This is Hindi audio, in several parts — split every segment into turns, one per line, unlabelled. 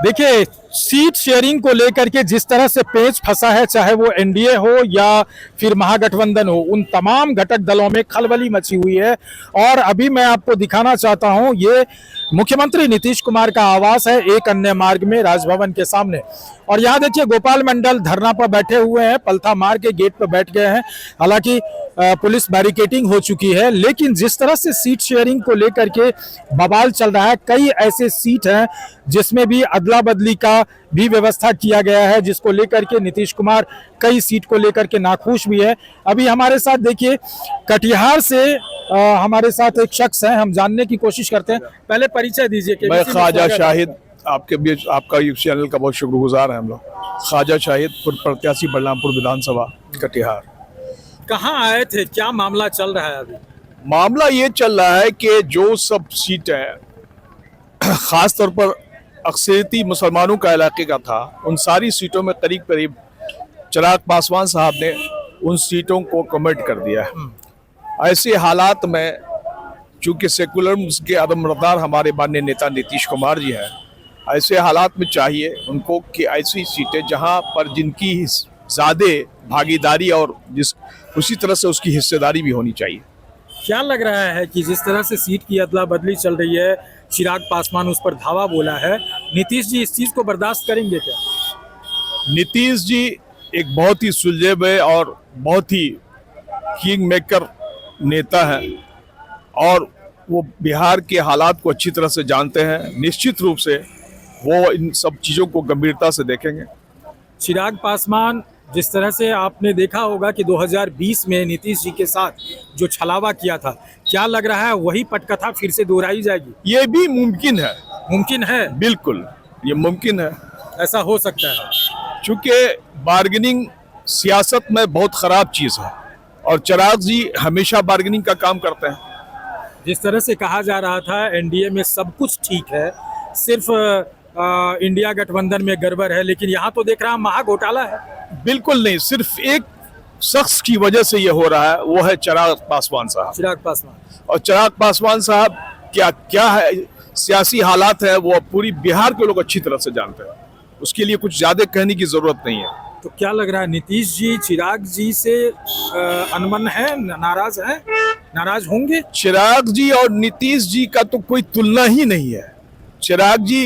देखिए, सीट शेयरिंग को लेकर के जिस तरह से पेच फंसा है, चाहे वो एनडीए हो या फिर महागठबंधन हो, उन तमाम घटक दलों में खलबली मची हुई है। और अभी मैं आपको दिखाना चाहता हूं, ये मुख्यमंत्री नीतीश कुमार का आवास है एक अन्य मार्ग में, राजभवन के सामने। और यहाँ देखिए, गोपाल मंडल धरना पर बैठे हुए हैं, पलथा मार के गेट पर बैठ गए हैं। हालांकि पुलिस बैरिकेडिंग हो चुकी है, लेकिन जिस तरह से सीट शेयरिंग को लेकर के बवाल चल रहा है, कई ऐसे सीट हैं जिसमें भी अदला बदली का भी व्यवस्था किया गया है, जिसको लेकर के नीतीश कुमार कई सीट को लेकर के नाखुश भी है। अभी हमारे साथ देखिए, कटिहार से हमारे साथ एक शख्स है, हम जानने की कोशिश करते हैं। पहले परिचय दीजिए।
मैं ख्वाजा शाहिद, आपके बीच आपका यूट्यूब चैनल का बहुत शुक्रगुजार है हम लोग। ख्वाजा शाहिद, प्रत्याशी बलरामपुर विधानसभा कटिहार।
कहाँ आए थे, क्या मामला चल रहा है अभी?
मामला ये चल रहा है कि जो सब सीटें खास तौर पर अक्सरियती मुसलमानों का इलाके का था, उन सारी सीटों में करीब करीब चिराग पासवान साहब ने उन सीटों को कमिट कर दिया है। ऐसे हालात में चूंकि सेकुलरिज्म के अदमरदार हमारे माननीय नेता नीतीश कुमार जी हैं, ऐसे हालात में चाहिए उनको कि ऐसी सीटें जहां पर जिनकी ज़्यादा भागीदारी और जिस उसी तरह से उसकी हिस्सेदारी भी होनी चाहिए।
क्या लग रहा है कि जिस तरह से सीट की अदला बदली चल रही है, चिराग पासवान उस पर धावा बोला है, नीतीश जी इस चीज को बर्दाश्त करेंगे क्या?
नीतीश जी एक बहुत ही सुलझे हुए और बहुत ही किंग मेकर नेता है और वो बिहार के हालात को अच्छी तरह से जानते हैं। निश्चित रूप से वो इन सब चीज़ों को गंभीरता से देखेंगे।
चिराग पासवान, जिस तरह से आपने देखा होगा कि 2020 में नीतीश जी के साथ जो छलावा किया था, क्या लग रहा है वही पटकथा फिर से दोहराई जाएगी?
ये भी मुमकिन है।
मुमकिन है,
बिल्कुल ये मुमकिन है,
ऐसा हो सकता है।
चूँकि बार्गेनिंग सियासत में बहुत ख़राब चीज़ है और चिराग जी हमेशा बार्गेनिंग का काम करते हैं।
जिस तरह से कहा जा रहा था एनडीए में सब कुछ ठीक है, सिर्फ इंडिया गठबंधन में गड़बड़ है, लेकिन यहाँ तो देख रहा महा घोटाला है।
बिल्कुल नहीं, सिर्फ एक शख्स की वजह से ये हो रहा है, वो है चिराग पासवान साहब।
चिराग पासवान
और चिराग पासवान साहब क्या है सियासी हालात है, वो पूरी बिहार के लोग अच्छी तरह से जानते हैं। उसके लिए कुछ ज्यादा कहने की जरूरत नहीं है।
तो क्या लग रहा है, नीतीश जी चिराग जी से अनमन है, नाराज है, नाराज होंगे?
चिराग जी और नीतीश जी का तो कोई तुलना ही नहीं है। चिराग जी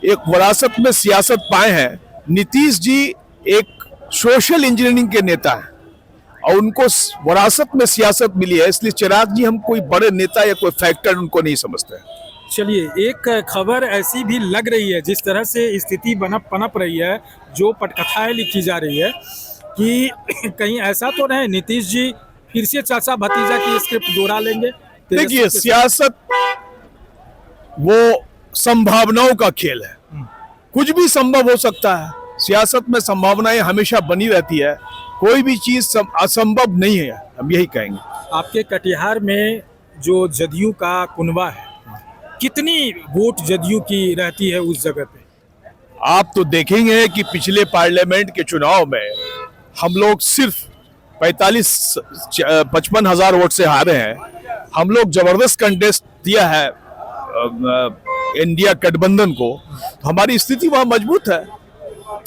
एक विरासत में सियासत पाए हैं, नीतीश जी एक सोशल इंजीनियरिंग के नेता हैं और उनको विरासत में सियासत मिली है, इसलिए चिराग जी हम कोई बड़े नेता या कोई फैक्टर उनको नहीं समझते हैं।
चलिए, एक खबर ऐसी भी लग रही है, जिस तरह से स्थिति पनप रही है, जो पटकथाएं लिखी जा रही है कि कहीं ऐसा तो नहीं नीतीश जी फिर से चाचा भतीजा की स्क्रिप्ट दोहरा लेंगे।
देखिए, सियासत वो संभावनाओं का खेल है, कुछ भी संभव हो सकता है। सियासत में संभावनाएं हमेशा बनी रहती है, कोई भी चीज असंभव नहीं है, हम यही कहेंगे।
आपके कटिहार में जो जदयू का कुनबा है, कितनी वोट जदयू की रहती है उस जगह पे?
आप तो देखेंगे कि पिछले पार्लियामेंट के चुनाव में हम लोग सिर्फ 55 हजार वोट से हारे हैं। हम लोग जबरदस्त कंटेस्ट दिया है इंडिया गठबंधन को, तो हमारी स्थिति वहाँ मजबूत है।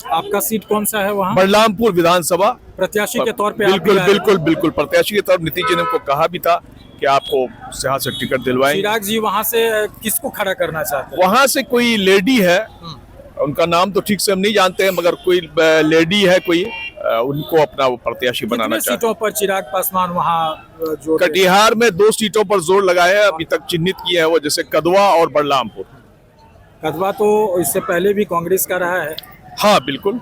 आपका सीट कौन सा है वहाँ?
बलरामपुर विधानसभा
प्रत्याशी के तौर पे?
बिल्कुल बिल्कुल बिल्कुल प्रत्याशी के तौर। नीतीश जी ने हमको कहा भी था कि आपको यहाँ से टिकट दिलवाएंगे।
चिराग जी वहाँ से किसको खड़ा करना चाहते हैं?
वहाँ से कोई लेडी है, उनका नाम तो ठीक से हम नहीं जानते हैं, मगर कोई लेडी है कोई, उनको अपना वो प्रत्याशी बनाना चाहते हैं।
सीटों पर चिराग पासवान वहाँ जो
कटिहार में 2 सीटों पर जोर लगाया है, अभी तक चिन्हित किए हैं वो, जैसे कदवा और बलरामपुर।
कदवा तो इससे पहले भी कांग्रेस का रहा है।
हाँ बिल्कुल,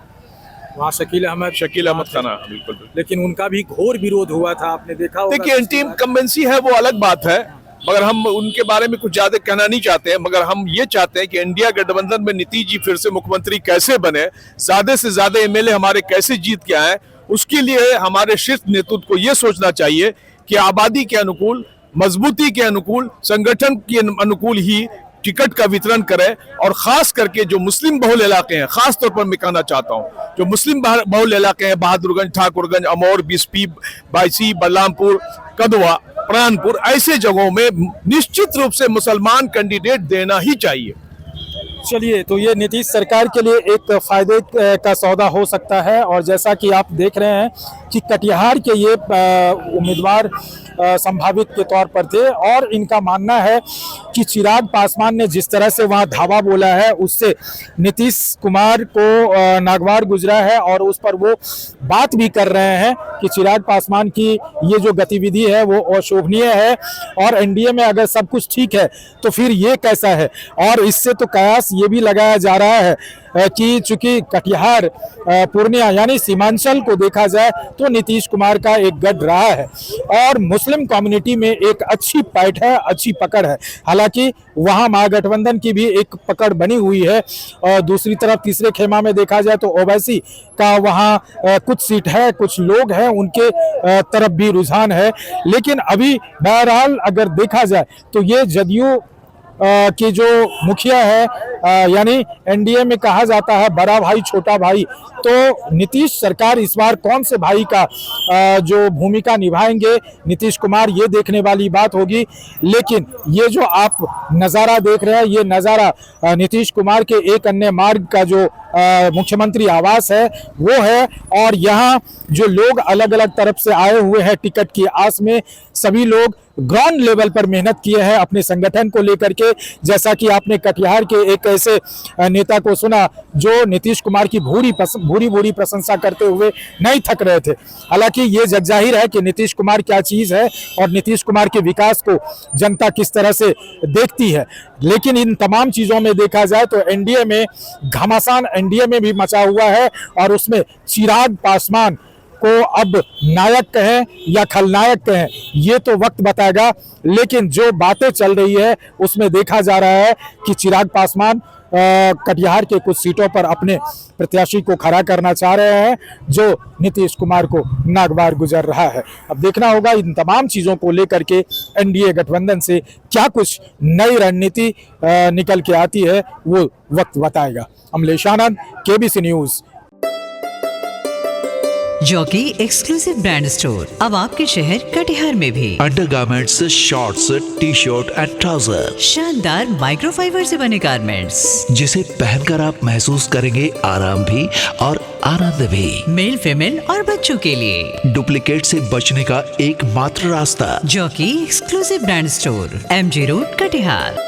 वहाँ शकील अहमद
का ना, बिल्कुल।
लेकिन उनका भी घोर विरोध हुआ था, आपने देखा होगा।
देखिए, एंटी इनकम्बेंसी है वो अलग बात है, मगर हम उनके बारे में कुछ ज्यादा कहना नहीं चाहते हैं। मगर हम ये चाहते हैं कि इंडिया गठबंधन में नीतीश जी फिर से मुख्यमंत्री कैसे बने, ज्यादा से ज्यादा एमएलए हमारे कैसे जीत के आए। उसके लिए हमारे शीर्ष नेतृत्व को ये सोचना चाहिए कि आबादी के अनुकूल, मजबूती के अनुकूल, संगठन के अनुकूल ही टिकट का वितरण करें। और खास करके जो मुस्लिम बहुल इलाके हैं, खास तौर पर मैं कहना चाहता हूं, जो मुस्लिम बहुल इलाके हैं, बहादुरगंज, ठाकुरगंज, अमौर, बिस्पी, बायसी, बलरामपुर, कदवा, प्राणपुर, ऐसे जगहों में निश्चित रूप से मुसलमान कैंडिडेट देना ही चाहिए।
चलिए, तो ये नीतीश सरकार के लिए एक फायदे का सौदा हो सकता है। और जैसा कि आप देख रहे हैं कि कटिहार के ये उम्मीदवार संभावित के तौर पर थे और इनका मानना है कि चिराग पासवान ने जिस तरह से वहां धावा बोला है उससे नीतीश कुमार को नागवार गुजरा है और उस पर वो बात भी कर रहे हैं कि चिराग पासवान की ये जो गतिविधि है वो अशोभनीय है और एनडीए में अगर सब कुछ ठीक है तो फिर ये कैसा है। और इससे तो कयास ये भी लगाया जा रहा है कि चूंकि कटिहार पूर्णिया यानी सीमांचल को देखा जाए तो नीतीश कुमार का एक गढ़ रहा है और मुस्लिम कम्युनिटी में एक अच्छी पैठ है, अच्छी पकड़ है। हालांकि वहां महागठबंधन की भी एक पकड़ बनी हुई है और दूसरी तरफ तीसरे खेमा में देखा जाए तो ओवैसी का वहां कुछ सीट है, कुछ लोग हैं, उनके तरफ भी रुझान है। लेकिन अभी बहरहाल अगर देखा जाए तो ये जदयू की जो मुखिया है यानी एनडीए में कहा जाता है बड़ा भाई छोटा भाई, तो नीतीश सरकार इस बार कौन से भाई का जो भूमिका निभाएंगे नीतीश कुमार, ये देखने वाली बात होगी। लेकिन ये जो आप नज़ारा देख रहे हैं ये नज़ारा नीतीश कुमार के एक अन्य मार्ग का जो मुख्यमंत्री आवास है वो है और यहाँ जो लोग अलग अलग तरफ से आए हुए हैं टिकट की आस में, सभी लोग ग्राउंड लेवल पर मेहनत किए हैं अपने संगठन को लेकर के। जैसा कि आपने कटिहार के एक ऐसे नेता को सुना जो नीतीश कुमार की भूरी प्रशंसा करते हुए नहीं थक रहे थे। हालांकि ये जग जाहिर है कि नीतीश कुमार क्या चीज़ है और नीतीश कुमार के विकास को जनता किस तरह से देखती है। लेकिन इन तमाम चीज़ों में देखा जाए तो एनडीए में घमासान एनडीए में भी मचा हुआ है और उसमें चिराग पासवान को अब नायक कहें या खलनायक कहें ये तो वक्त बताएगा। लेकिन जो बातें चल रही है उसमें देखा जा रहा है कि चिराग पासवान कटिहार के कुछ सीटों पर अपने प्रत्याशी को खड़ा करना चाह रहे हैं जो नीतीश कुमार को नागवार गुजर रहा है। अब देखना होगा इन तमाम चीज़ों को लेकर के एनडीए गठबंधन से क्या कुछ नई रणनीति निकल के आती है वो वक्त बताएगा। Amlesh Anand, KBC news.
Jockey exclusive brand store अब आपके शहर कटिहार में भी।
Undergarments, shorts, T shirt and trouser,
शानदार माइक्रोफाइबर से बने गारमेंट्स
जिसे पहनकर आप महसूस करेंगे आराम भी और आनंद भी।
मेल, फीमेल और बच्चों के लिए
डुप्लीकेट से बचने का एकमात्र रास्ता
jockey exclusive brand store, MG road, Katihar.